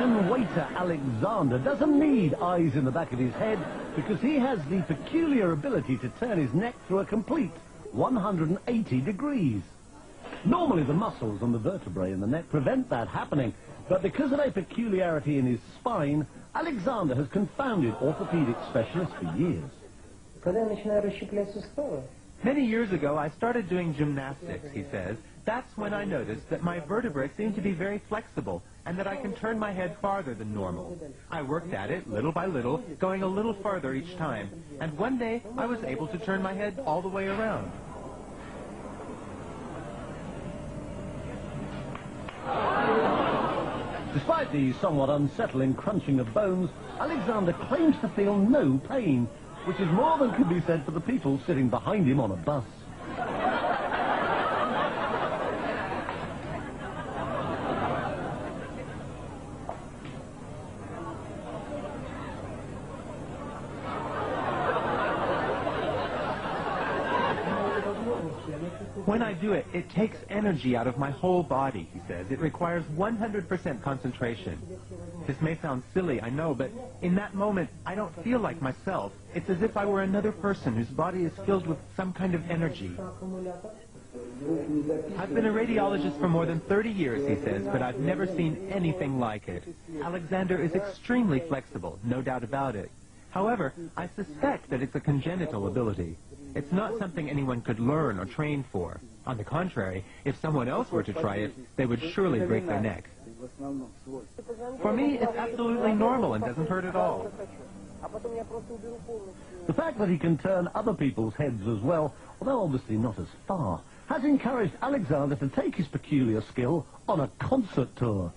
Russian waiter Alexander doesn't need eyes in the back of his head because he has the peculiar ability to turn his neck through a complete 180 degrees. Normally the muscles on the vertebrae in the neck prevent that happening, but because of a peculiarity in his spine, Alexander has confounded orthopedic specialists for years. Many years ago, I started doing gymnastics, he says. That's when I noticed that my vertebrae seem to be very flexible and that I can turn my head farther than normal. I worked at it little by little, going a little farther each time, and one day I was able to turn my head all the way around. Despite the somewhat unsettling crunching of bones, Alexander claims to feel no pain, which is more than can be said for the people sitting behind him on a bus. When I do it, it takes energy out of my whole body, he says. It requires 100% concentration. This may sound silly, I know, but in that moment, I don't feel like myself. It's as if I were another person whose body is filled with some kind of energy. I've been a radiologist for more than 30 years, he says, but I've never seen anything like it. Alexander is extremely flexible, no doubt about it. However, I suspect that it's a congenital ability. It's not something anyone could learn or train for. On the contrary, if someone else were to try it, they would surely break their neck. For me, it's absolutely normal and doesn't hurt at all. The fact that he can turn other people's heads as well, although obviously not as far, has encouraged Alexander to take his peculiar skill on a concert tour.